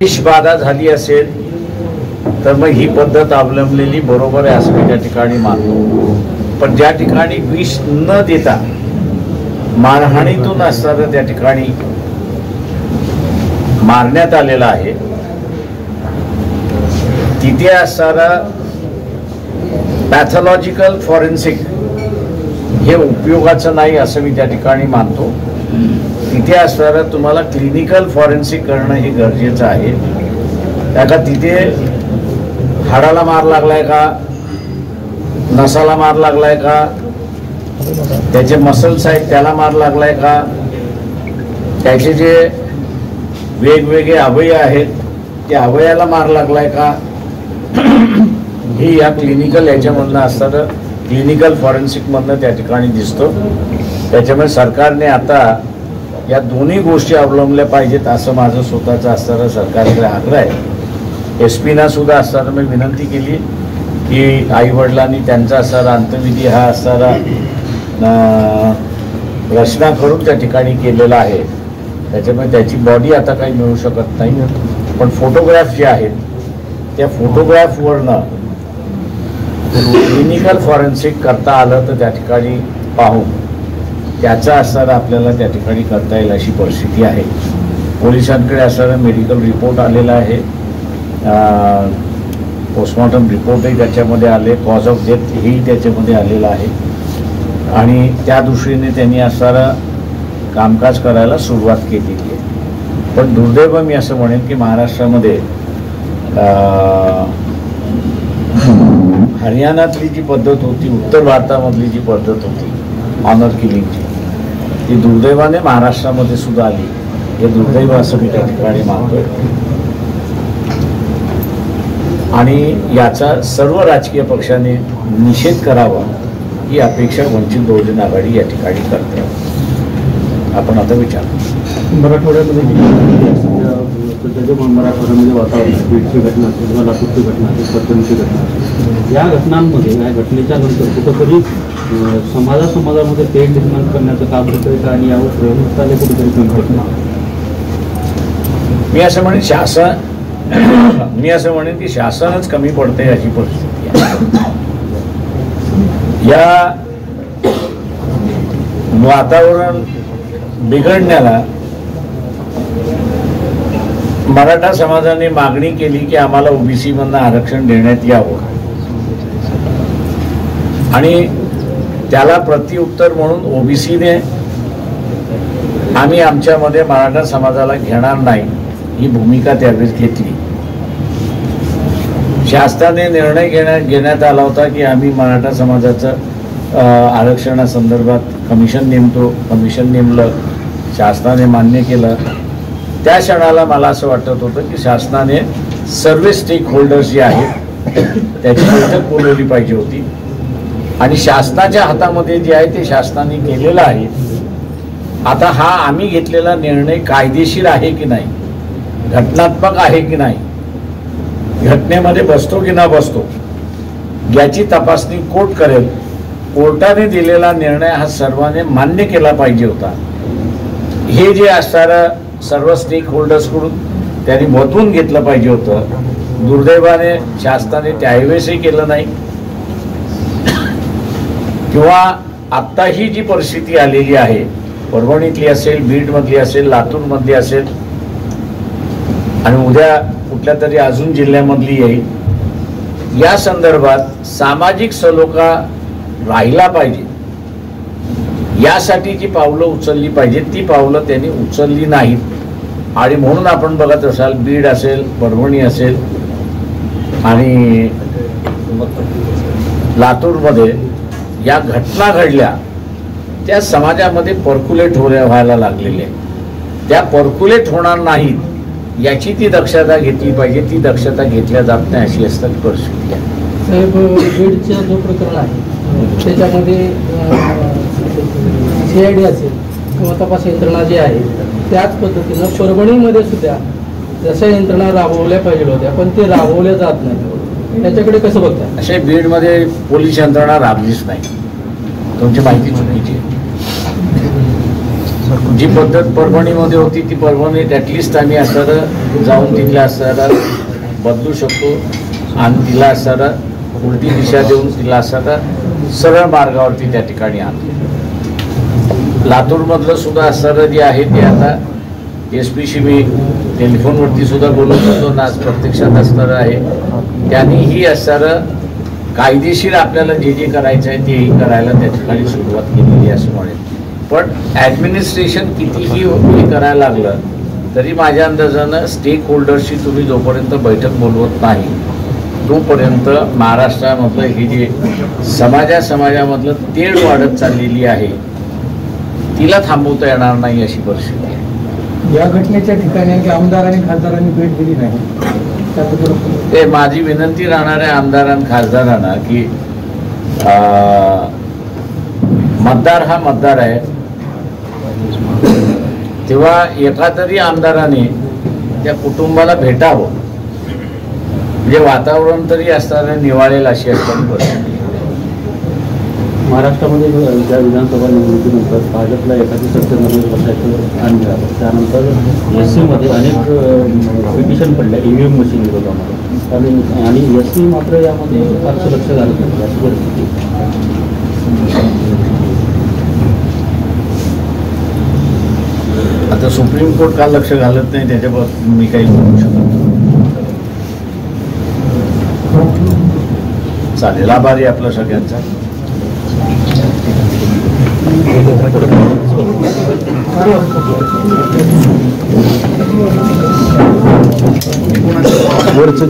विषबाधा झाली असेल तर मग ही पद्धत अवलंबलेली बरोबर आहे असं मी त्या ठिकाणी मानतो। पण ज्या ठिकाणी विष न देता मारहाणीतून असणारं त्या ठिकाणी मारण्यात आलेला आहे, तिथे असणारं पॅथॉलॉजिकल फॉरेन्सिक हे उपयोगाचं नाही असं मी त्या ठिकाणी मानतो। तिथे असणारं तुम्हाला क्लिनिकल फॉरेन्सिक करणं हे गरजेचं आहे। त्याका तिथे हाडाला मार लागलाय का, नसाला मार लागलाय का, त्याचे मसल्स आहेत त्याला मार लागलाय का, त्याचे जे वेगवेगळे अवयव आहेत त्या अवयवाला मार लागलाय का, हे या क्लिनिकल याच्यामधनं असणारं क्लिनिकल फॉरेन्सिकमधनं त्या ठिकाणी दिसतं। त्याच्यामुळे सरकारने आता या दोन्ही गोष्टी अवलंबल्या पाहिजेत असं माझं स्वतःचं असणारं सरकारकडे आग्रह आहे। SP-ना सुद्धा असताना मी विनंती केली की आईवडिलांनी त्यांचा असणारा अंत्यविधी हा असणारा रचना करून त्या ठिकाणी केलेला आहे। त्याच्यामुळे त्याची बॉडी आता काही मिळू शकत नाही, पण फोटोग्राफ जे आहेत त्या फोटोग्राफवरनं क्लिनिकल फॉरेन्सिक करता आलं तर त्या ठिकाणी पाहून त्याचा असणारा आपल्याला त्या ठिकाणी करता येईल अशी परिस्थिती आहे। पोलिसांकडे असणारा मेडिकल रिपोर्ट आलेला आहे, पोस्टमॉर्टम रिपोर्टही त्याच्यामध्ये आले, कॉज ऑफ डेथ हेही त्याच्यामध्ये आलेलं आहे आणि त्या दृष्टीने त्यांनी असणारं कामकाज करायला सुरुवात केलेली आहे। पण दुर्दैव मी असं म्हणेन की महाराष्ट्रामध्ये हरियाणातली जी पद्धत होती, उत्तर भारतामधली जी पद्धत होती ऑनर किलिंगची, ती दुर्दैवाने महाराष्ट्रामध्ये सुद्धा आली। हे दुर्दैव असं मी त्या ठिकाणी मानतोय आणि याचा सर्व राजकीय पक्षांनी निषेध करावा ही अपेक्षा वंचित बहुजन आघाडी या ठिकाणी करते। आपण आता विचार मराठवाड्यामध्ये मराठवाड्यामध्ये वातावरण बीडची घटना असेल किंवा लातूरची घटना असेल, परभणीची घटना असेल, या घटनांमध्ये या घटनेच्या नंतर कुठंतरी समाजामध्ये तेढ निर्माण करण्याचं काम होतंय का आणि यावर प्रयत्न झाले कुठेतरी कमी? मी असं म्हणेन की शासनच कमी पडते अशी परिस्थिती आहे। या वातावरण बिघडण्याला मराठा समाजाने मागणी केली की आम्हाला OBC मधनं आरक्षण देण्यात यावं आणि त्याला प्रत्युत्तर म्हणून OBCने आम्ही आमच्यामध्ये मराठा समाजाला घेणार नाही ही भूमिका त्यावेळेस घेतली। शासनाने निर्णय घेण्यात आला होता की आम्ही मराठा समाजाचं आरक्षणासंदर्भात कमिशन नेमतो, कमिशन नेमलं, शासनाने मान्य केलं। त्या क्षणाला मला असं वाटत होतं की शासनाने सर्व स्टेक होल्डर्स जे आहेत त्याची बैठक बोलवली पाहिजे होती आणि शासनाच्या हातामध्ये जे आहे ते शासनाने केलेलं आहे। आता हा आम्ही घेतलेला निर्णय कायदेशीर आहे की नाही, घटनात्मक आहे की नाही, घटनेमध्ये बसतो की न बसतो याची तपासणी कोर्ट करेल। कोर्टाने दिलेला निर्णय हा सर्वांनी मान्य केला पाहिजे होता। हे जे असणारं सर्व स्टेक होल्डर्सकडून त्यांनी महत्वून घेतलं पाहिजे होतं। दुर्दैवाने शासनाने त्यावेळेसही केलं नाही किंवा आत्ता ही जी परिस्थिती आलेली आहे परभणीतली असेल, बीडमधली असेल, लातूरमधली असेल आणि उद्या कुठल्या तरी अजून जिल्ह्यामधली येईल, या संदर्भात सामाजिक सलोखा राहिला पाहिजे यासाठी जी पावलं उचलली पाहिजे ती पावलं त्यांनी उचलली नाहीत आणि म्हणून आपण बघत असाल बीड असेल, परभणी असेल आणि लातूरमध्ये या घटना घडल्या त्या समाजामध्ये पर्क्युलेट व्हायला लागलेल्या आहेत। त्या पर्क्युलेट होणार नाहीत याची ती दक्षता घेतली पाहिजे, ती दक्षता घेतल्या जात नाही अशी असतात परिस्थिती आहे। साहेब, बीडचा जो प्रकरण आहे त्याच्यामध्ये CID असेल किंवा तपास यंत्रणा जी आहे त्याच पद्धतीनं परभणीमध्ये सुद्धा जशा यंत्रणा राबवल्या पाहिजे होत्या पण ते राबवल्या जात नाही, त्याच्याकडे कसं बघता? असे बीडमध्ये पोलीस यंत्रणा राबलीच नाही, तुमची माहिती चुकीची आहे। जी पद्धत परभणीमध्ये होती ती परभणीत ॲटलिस्ट आम्ही असणारं जाऊन तिथल्या असणारा बदलू शकतो आणि तिला असणारं उलटी दिशा देऊन तिला असणारं सरळ मार्गावरती त्या ठिकाणी आणतो. लातूरमधलं सुद्धा असणारं जे आहे ते आता एस पीशी मी टेलिफोनवरती सुद्धा बोलत होतो ना, आज प्रत्यक्षात असणारं आहे. त्यांनीही असणारं कायदेशीर आपल्याला जे जे करायचं आहे तेही करायला त्या ठिकाणी सुरुवात केलेली असं म्हणेल. पण ॲडमिनिस्ट्रेशन कितीही हे करायला लागलं तरी माझ्या अंदाजानं स्टेक होल्डरशी तुम्ही जोपर्यंत बैठक बोलवत नाही तोपर्यंत महाराष्ट्रामधलं हे जे समाजामधलं तेढ वाढत चाललेली आहे तिला थांबवता येणार नाही अशी परिस्थिती आहे. या घटनेच्या ठिकाणी आणखी आमदारांनी खासदारांनी भेट दिली नाही त्याबद्दल ते माझी विनंती राहणार आहे आमदारांना खासदारांना की मतदार हा मतदार आहे, तेव्हा एका तरी आमदाराने त्या कुटुंबाला भेटावं म्हणजे वातावरण तरी असताना निवाळेल अशी असताना परिस्थिती. महाराष्ट्रामध्ये ज्या विधानसभा निवडणुकीनंतर भाजपला एखादी सत्तेमध्ये बसायचं स्थान मिळालं, त्यानंतर एस सीमध्ये अनेक पिटिशन पडल्या EVM मशीन विरोधामध्ये आणि एस सी मात्र यामध्ये फारसं लक्ष घालत नाही अशी परिस्थिती. आता सुप्रीम कोर्ट का लक्ष घालत नाही त्याच्याबद्दल मी काही बोलू शकत नाही. चालेल, आभारी आपलं सगळ्यांचा. वरचं